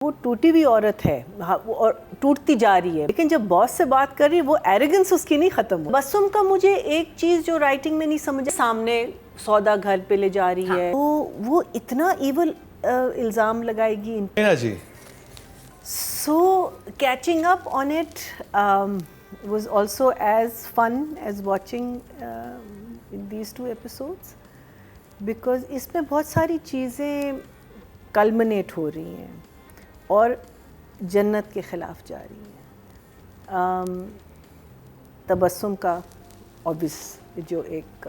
वो टूटी हुई औरत है, हाँ, और टूटती जा रही है, लेकिन जब बॉस से बात कर रही है वो एरोगेंस उसकी नहीं खत्म हुई। तबस्सुम का मुझे एक चीज जो राइटिंग में नहीं समझ, सामने सौदा घर पे ले जा रही है, तो वो इतना इवल इल्जाम लगाएगी इन पे जी। So catching up on it was also as fun as watching these two episodes because इसमें बहुत सारी चीज़ें कल्मिनेट हो रही हैं और जन्नत के ख़िलाफ़ जा रही हैं। तबस्सुम का ऑब्वियस जो एक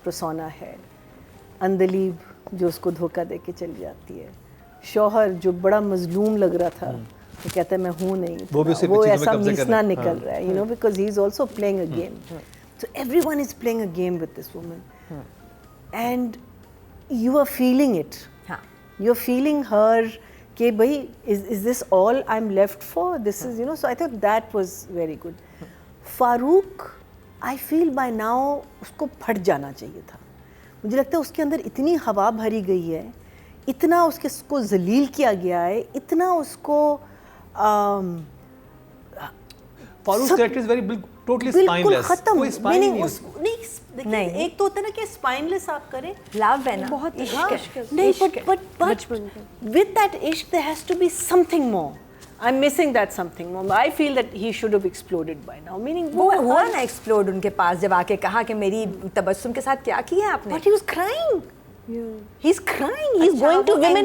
प्रसोना है, अंदलीब जो उसको धोखा दे के चली जाती है, शौहर जो बड़ा मजलूम लग रहा था, वो कहता है मैं हूँ नहीं, वो ऐसा मीसना निकल रहा है, you know, because he is also playing a game. So everyone is playing a game with this woman and you are feeling it, you are feeling her कि भाई is this all I'm left for? This is, you know, so I thought that was very good. Farooq, I feel by now उसको फट जाना चाहिए था। मुझे लगता है उसके अंदर इतनी हवा भरी गई है, इतना उसको जलील किया गया है, इतना उसको Farooq character is very totally spineless, कोई स्पाइन नहीं, एक तो होता है ना कि स्पाइनलेस आप करें, लव है ना, बहुत नहीं, but with that ishq there has to be something more. I'm missing that something more. I feel that he should have exploded by now. Meaning वो हुआ ना एक्सप्लोड उनके पास जब आके कहा कि मेरी तबस्सुम के साथ क्या किया आपने। But he was crying. He's crying. He's going to women.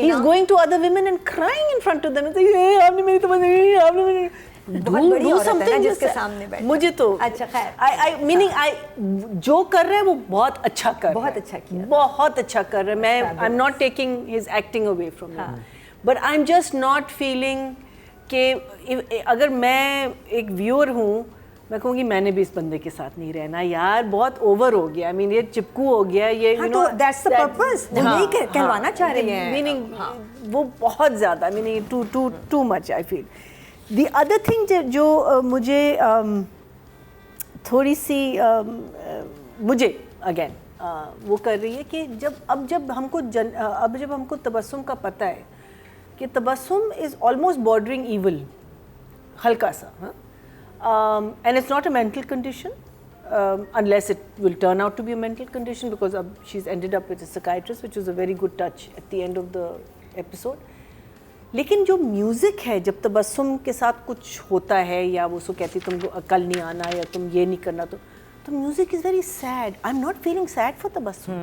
He's going to other women and crying in front of them. He's like, आपने मेरी तबस्सुम, आपने मेरी बहुत बड़ी औरत है ना जिसके सामने बैठे। मुझे तो अच्छा खैर, मीनिंग जो कर रहे हैं वो बहुत अच्छा कर रहे हैं, बहुत अच्छा किया, बहुत अच्छा कर रहे हैं। मैं I am not taking his acting away from him, but I am just not feeling कि अगर मैं एक व्यूअर हूँ, मैं कहूँगी मैंने भी इस बंदे के साथ नहीं रहना यार, बहुत ओवर हो गया। आई मीन ये चिपकू हो गया, ये you know that's the purpose, वो नहीं कहवाना चाह रही हैं। मीनिंग वो बहुत ज़्यादा, meaning too much I feel. The other thing जो मुझे थोड़ी सी मुझे अगेन वो कर रही है कि जब हमको तबस्सुम का पता है कि Tabassum is almost bordering evil, हल्का सा, and it's not a mental condition unless it will turn out to be a mental condition because she's ended up with a psychiatrist, which was a very good touch at the end of the episode. लेकिन जो music है, जब तबस्सुम के साथ कुछ होता है या वो उसको कहती तुम कल नहीं आना या तुम ये नहीं करना, तो music is very sad. I am not feeling sad for Tabassum.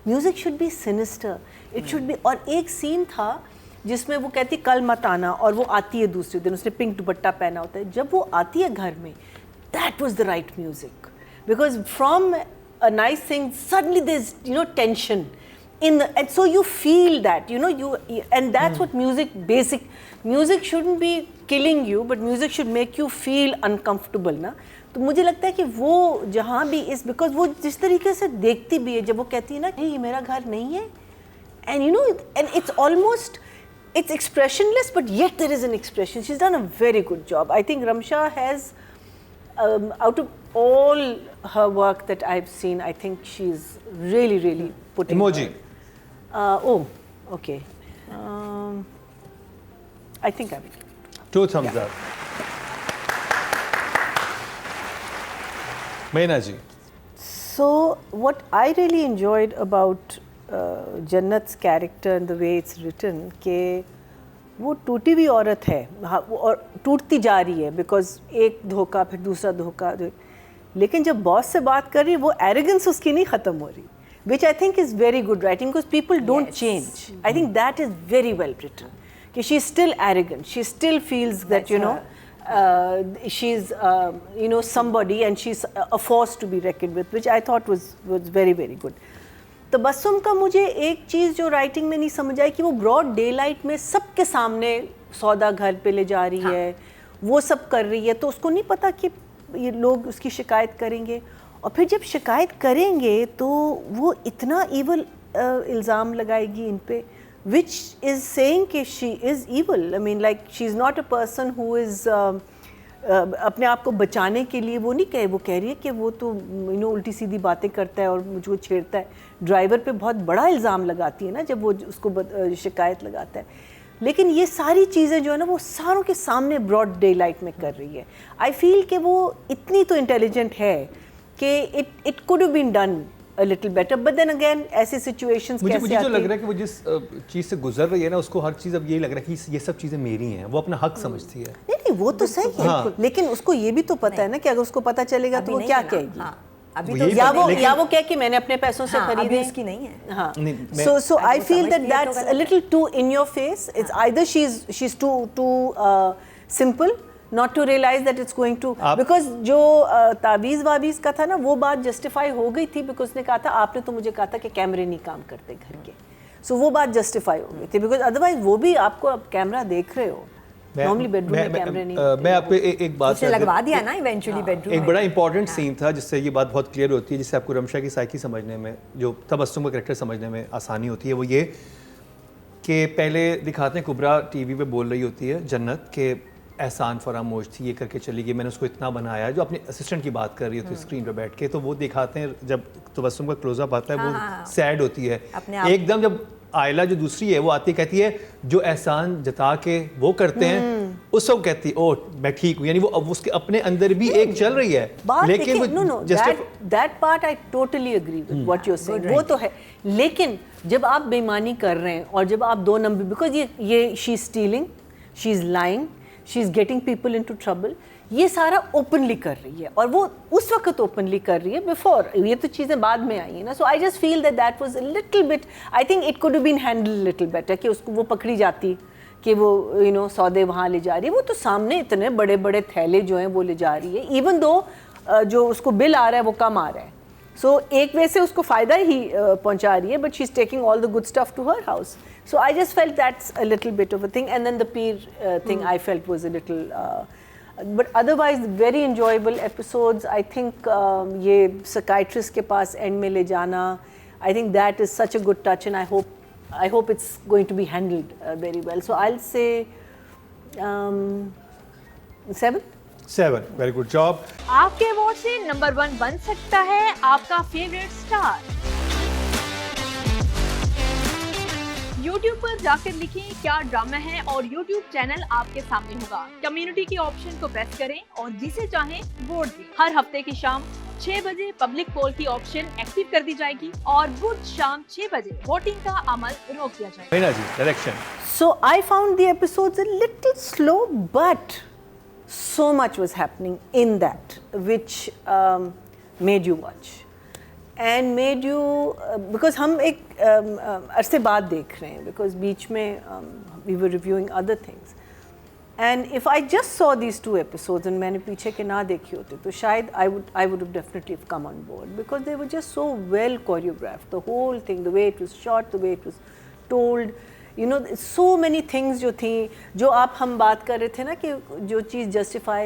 Music should be sinister, it should be. और एक सीन था जिसमें वो कहती कल मत आना, और वो आती है दूसरे दिन, उसने पिंक दुपट्टा पहना होता है, जब वो आती है घर में, that was the right music, because from a nice thing suddenly there's, you know, tension in the, and so you feel that, you know, and that's what music shouldn't be killing you, but music should make you feel uncomfortable ना। तो मुझे लगता है कि वो जहाँ भी इस, बिकॉज वो जिस तरीके से देखती भी है, जब वो कहती है ना ये मेरा घर नहीं है, and you know, and it's almost, it's expressionless, but yet there is an expression. She's done a very good job. I think Ramsha has out of all her work that I've seen, I think she's really putting Emoji. Oh, okay. I think I will. 2 thumbs up. Meena ji. So, what I really enjoyed about Jannat's character and the way it's written, कि वो टूटी हुई औरत है, और टूटती जा रही है, बिकॉज एक धोखा फिर दूसरा धोखा, लेकिन जब बॉस से बात कर रही है वो एरोगेंस उसकी नहीं ख़त्म हो रही, which I think is very good writing because people don't change. I think that is very well written. That she's still arrogant. She still feels that, you know, she's you know, somebody, and she's a force to be reckoned with, which I thought was very good. Tabassum का मुझे एक चीज़ जो writing में नहीं समझ आई कि वो broad day light में सबके सामने सौदा घर पे ले जा रही है, वो सब कर रही है, तो उसको नहीं पता कि ये लोग उसकी शिकायत करेंगे, और फिर जब शिकायत करेंगे तो वो इतना ईवल इल्ज़ाम लगाएगी इन पे, विच इज़ सेइंग कि she is evil. I mean like she is not a person who is अपने आप को बचाने के लिए वो नहीं कहे, वो कह रही है कि वो तो यू नो उल्टी सीधी बातें करता है और मुझको छेड़ता है। ड्राइवर पे बहुत बड़ा इल्ज़ाम लगाती है ना जब वो उसको शिकायत लगाता है। लेकिन ये सारी चीज़ें जो है ना वो सारों के सामने ब्रॉड डे लाइट में कर रही है. आई फील कि वो इतनी तो इंटेलिजेंट है कि it could have been done a little better, but then again ऐसी situations कैसे आती मुझे जो लग रहा है कि वो जिस चीज़ से गुजर रही है ना उसको हर चीज़ अब यही लग रहा है कि ये सब चीज़ें मेरी हैं, वो अपना हक समझती है. नहीं वो तो सही है. हाँ. लेकिन उसको ये भी तो पता है ना कि अगर उसको पता चलेगा तो वो क्या कहेगी. अभी तो या वो कह कि मैंने अपने पैसों से खरीदी है, उसकी नहीं है. हाँ. So I feel that that's a little too in your face. It's either she's too simple not to realize that it's going to, because जो तावीज़ वावीज़ का था ना वो बात जस्टिफाई हो गई थी, बिकॉज उसने कहा था आपने तो मुझे कहा था कि कैमरे नहीं काम करते घर के. सो वो बात जस्टिफाई हो गई थी, बिकॉज अदरवाइज वो भी आपको अब कैमरा देख रहे हो. नॉर्मली बेडरूम में कैमरे नहीं. मैं आपको एक बात उसने लगवा दिया ना इवेंचुअली बेडरूम. एक बड़ा इंपॉर्टेंट सीन था जिससे ये बात बहुत क्लियर होती है, जिससे आपको रमशा की साइकी समझने में, जो तबस्सुम का कैरेक्टर समझने में आसानी होती है. वो ये कि पहले दिखाते हैं कुबरा टीवी पे बोल रही होती है जन्नत के एहसान फरामोश थी, ये करके चली गई, मैंने उसको इतना बनाया, जो अपने असिस्टेंट की बात कर रही होती है स्क्रीन पे बैठ के. तो वो दिखाते हैं जब तबस्सुम का क्लोजअप आता है वो सैड होती है एकदम. जब आयला जो दूसरी है वो आती कहती है जो एहसान जता के वो करते हैं उस वक्त कहती ओह मैं ठीक हूँ, यानी वो अब उसके अपने अंदर भी एक चल रही है. लेकिन that part I totally agree with what you are saying, वो तो है. लेकिन जब आप बेईमानी कर रहे हैं और जब आप दो नंबर, बिकॉज ये she is stealing, she is lying, she is getting people into trouble, ये सारा ओपनली कर रही है. और वो उस वक्त ओपनली कर रही है, बिफोर ये तो चीज़ें बाद में आई हैं ना. So I just feel that was a little bit, I think it could have been handled little better, कि उसको वो पकड़ी जाती कि वो सौदे वहाँ ले जा रही है. वो तो सामने इतने बड़े बड़े थैले जो हैं वो ले जा रही है, इवन दो जो उसको बिल आ रहा है वो कम आ रहा है. सो एक वे से उसको फ़ायदा ही पहुँचा रही है, but she is taking all the good stuff to her house. So I just felt that's a little bit of a thing, and then the peer thing I felt was a little, but otherwise very enjoyable episodes. I think ये psychiatrist के पास end में ले जाना, I think that is such a good touch, and I hope it's going to be handled very well. So I'll say 7. 7, very good job. आपके award से number 1 बन सकता है आपका फेवरेट स्टार. YouTube पर जाकर लिखें क्या ड्रामा है और YouTube चैनल आपके सामने होगा. कम्युनिटी के ऑप्शन को प्रेस करें और जिसे चाहें वोट दें. हर हफ्ते की शाम 6 बजे पब्लिक पोल की ऑप्शन एक्टिव कर दी जाएगी और बुध शाम 6 बजे वोटिंग का अमल रोक दिया जाएगा. Meena ji, direction. So I found the episodes a little slow, but so much was happening in that which made you watch. And made you because हम एक अरसे बाद देख रहे हैं, because बीच में we were reviewing other things, and if I just saw these 2 episodes and मैंने पीछे के ना देखी होती तो शायद I would have definitely have come on board, because they were just so well choreographed, the whole thing, the way it was shot, the way it was told, you know, so many things जो थी, जो आप हम बात कर रहे थे ना कि जो चीज़ justify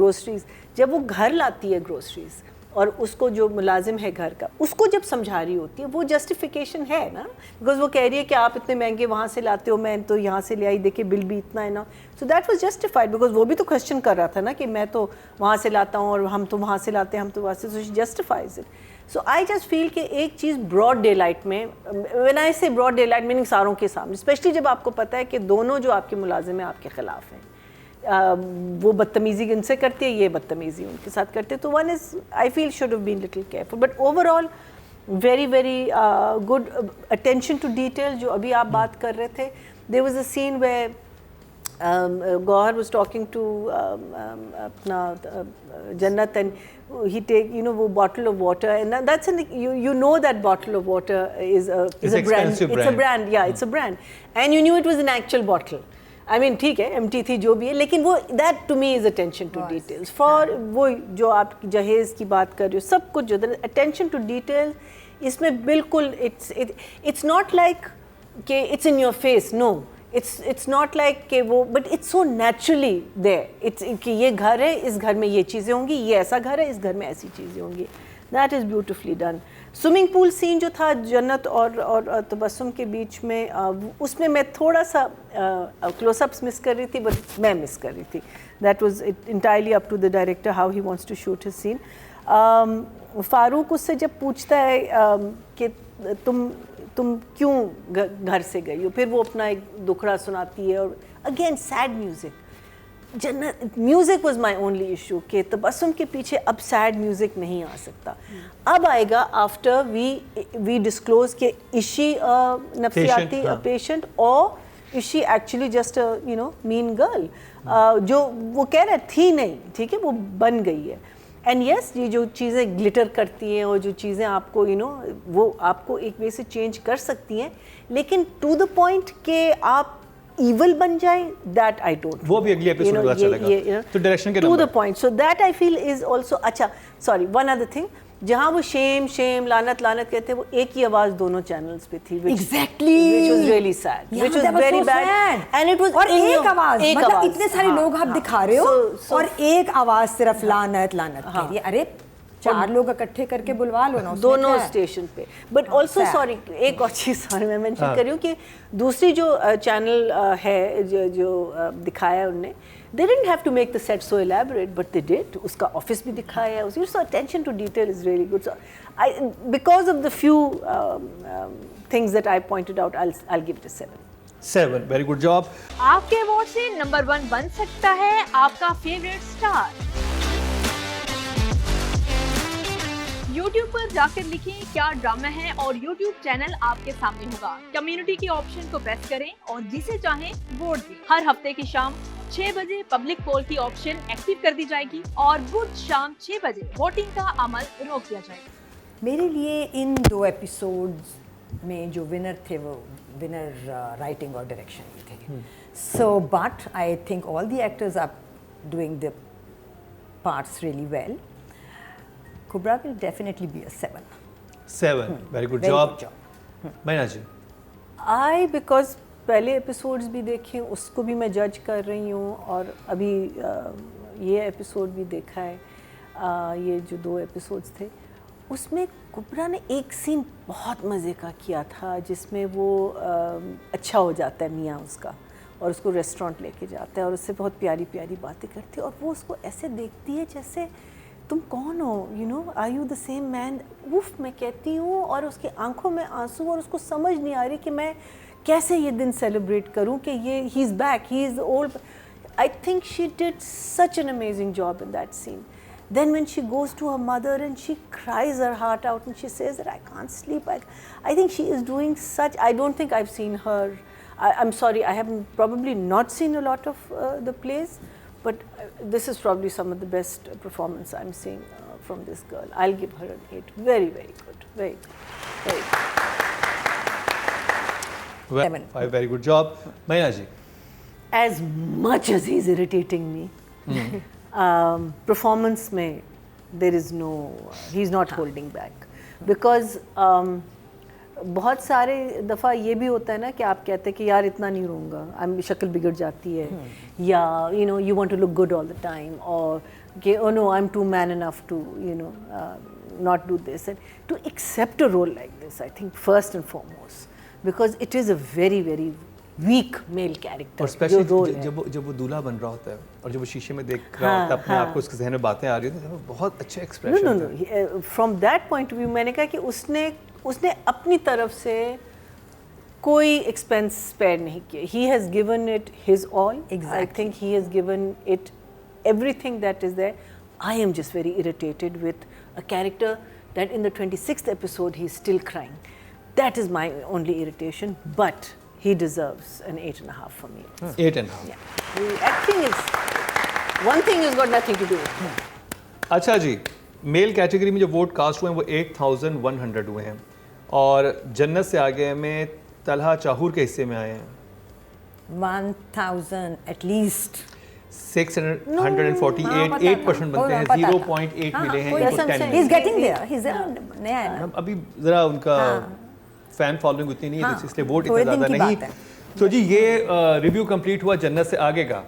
groceries, जब वो घर लाती है groceries और उसको जो मुलाजिम है घर का उसको जब समझा रही होती है, वो जस्टिफिकेशन है ना, बिकॉज वो कह रही है कि आप इतने महंगे वहाँ से लाते हो, मैं तो यहाँ से ले आई, देखिए बिल भी इतना है ना. So that was justified, because वो भी तो क्वेश्चन कर रहा था ना कि मैं तो वहाँ से लाता हूँ और हम तो वहाँ से लाते हैं, हम तो वहाँ से, so she justifies it. So I just feel कि एक चीज़ ब्रॉड डे लाइट में, व्हेन आई से ब्रॉड डे लाइट मीनिंग सारों के सामने, स्पेशली जब आपको पता है कि दोनों जो आपके मुलाजिम हैं आपके ख़िलाफ़ हैं, वो बदतमीज़ी इनसे करती है, ये बदतमीज़ी उनके साथ करते हैं, तो one is I feel should have been little careful. But overall very very good attention to detail. जो अभी आप बात कर रहे थे, there was a scene where Gauhar was talking to अपना Jannat, and he take, you know, वो bottle of water, and that's you know that bottle of water is a brand. It's a brand, yeah, it's a brand, and you knew it was an actual bottle. I mean ठीक है, empty थी जो भी है, लेकिन वो that to me is attention to details. For वो जो आप जहेज़ की बात कर रहे हो, सब कुछ जो attention to details, इसमें बिल्कुल it's not like कि it's in your face, no. It's not like कि वो, but it's so naturally there. It's कि ये घर है, इस घर में ये चीज़ें होंगी, ये ऐसा घर है, इस घर में ऐसी चीज़ें होंगी. That is beautifully done. Swimming pool scene जो था जन्नत और तबस्सुम के बीच में, उसमें मैं थोड़ा सा क्लोजअप्स मिस कर रही थी, बट मैं मिस कर रही थी. That was entirely up to the director how he wants to shoot his scene. Farooq उससे जब पूछता है कि तुम क्यों घर से गई हो, फिर वो अपना एक दुखड़ा सुनाती है और अगेन सैड म्यूजिक। जन्नत music was my only issue कि तबस्सुम के पीछे अब सैड म्यूजिक नहीं आ सकता। अब आएगा आफ्टर वी डिस्क्लोज कि इशी नफ्सियाती पेशेंट और इशी actually just you know mean girl, जो वो कह रहे थी नहीं, ठीक है, वो बन गई है। एंड यस, ये जो चीज़ें ग्लिटर करती हैं और जो चीज़ें आपको यू नो वो आपको एक वे से चेंज कर सकती हैं, लेकिन टू द पॉइंट कि आप evil बन जाए, that I don't, वो भी अगली एपिसोड में पता चलेगा। तो डायरेक्शन के to the point, so that I feel is also अच्छा। sorry, one other thing, जहाँ वो शेम लानत कहते हैं, वो एक ही आवाज दोनों चैनल्स पे थी, Exactly, which was really sad, yeah, which was that was very so bad sad. and it was और in एक your- आवाज, एक मतलब आवाज, इतने सारे लोग आप दिखा रहे हो और एक आवाज सिर्फ लानत कह रही है। अरे 4 लोग इकट्ठे करके बुलवा लो ना, उसमें दोनों क्या है? स्टेशन पे। But also sad. सॉरी, एक और चीज़ सॉरी मैं मेंशन कर रही हूँ कि दूसरी जो चैनल है जो दिखाया उनने, they didn't have to make the set so elaborate, but they did. उसका ऑफिस भी दिखाया है, उसकी so attention to detail is really good. So because of the few things that I pointed out, I'll give it a 7. Very good job. आपके vote से number 1 बन सकता है आपका फेवरेट स्टार। YouTube पर जाकर लिखें क्या ड्रामा है और YouTube चैनल आपके सामने होगा। कम्युनिटी के ऑप्शन को प्रेस करें और जिसे चाहें वोट दें। हर हफ्ते की शाम 6 बजे पब्लिक पोल की ऑप्शन एक्टिव कर दी जाएगी और बुध शाम 6 बजे वोटिंग का अमल रोक दिया जाएगा। मेरे लिए इन 2 एपिसोड्स में जो विनर थे वो विनर राइटिंग और डायरेक्शन थे। So but I think all the actors are doing the parts really well. Kubra will definitely be a 7. 7, very good Very job. good job. मैना जी। बिकॉज पहले एपिसोड्स भी देखे, उसको भी मैं जज कर रही हूँ और अभी ये एपिसोड भी देखा है, ये जो 2 एपिसोड्स थे उसमें कुबरा ने एक सीन बहुत मज़े का किया था जिसमें वो अच्छा हो जाता है मियाँ उसका और उसको रेस्टोरेंट लेके जाता है और उससे बहुत प्यारी प्यारी बातें करती है और वो उसको ऐसे देखती है जैसे तुम कौन हो, you know, are you the same man. उफ मैं कहती हूँ और उसकी आंखों में आंसू और उसको समझ नहीं आ रही कि मैं कैसे ये दिन सेलिब्रेट करूँ कि ये he is back, he is old. I think she did such an amazing job in that scene. Then when she goes to her mother and she cries her heart out and she says that I can't sleep. I think she is doing such, I don't think I've seen her, I'm sorry, I haven't probably not seen a lot of the plays, but this is probably some of the best performance I'm seeing from this girl. I'll give her an 8. Very, very good. Very good. Very good. Well, 7. 5, very good job. Maina ji. As much as he's irritating me, performance में there is no, he's not holding back because बहुत सारे दफ़ा ये भी होता है ना कि आप कहते हैं कि यार इतना नहीं रहूँगा, शक्ल बिगड़ जाती है या you know you want to look good all the time और कि oh no I'm too man enough to you know not do this, and to accept a role like this I think first and foremost because it is a very very weak male character और specially जब वो दूल्हा बन रहा होता है और जब वो शीशे में देख रहा होता है अपने आप को, उसके जहन में बातें आ रही होती हैं, बहुत अच्छे expression know from that point of view मैंने कहा कि उसने अपनी तरफ से कोई एक्सपेंस स्पेयर नहीं किया. He has given it his all. I think he has given it everything that is there. I am just very irritated with a character that in the 26th episode he's still crying. That is my only irritation, but he deserves an 8.5 for me. 8.5. Yeah. The acting is one thing has got nothing to do with it. अच्छा जी, male category में जो vote cast हुए हैं वो 8,100 हुए हैं और जन्नत से आगे में तलहा चाहूर के हिस्से में आए हैं 1,000 at least. 648 8% बनते हैं, 0.8 मिले हैं Yes, इनको I'm 10 saying. He's getting there. He's नया है ना. अभी ज़रा उनका फैन फॉलोइंग उतनी नहीं है, हाँ, इसलिए वोट थोड़े इतना दिन ज़्यादा की नहीं. बात है. तो जी ये रिव्यू कंप्लीट हुआ जन्नत से आगे का.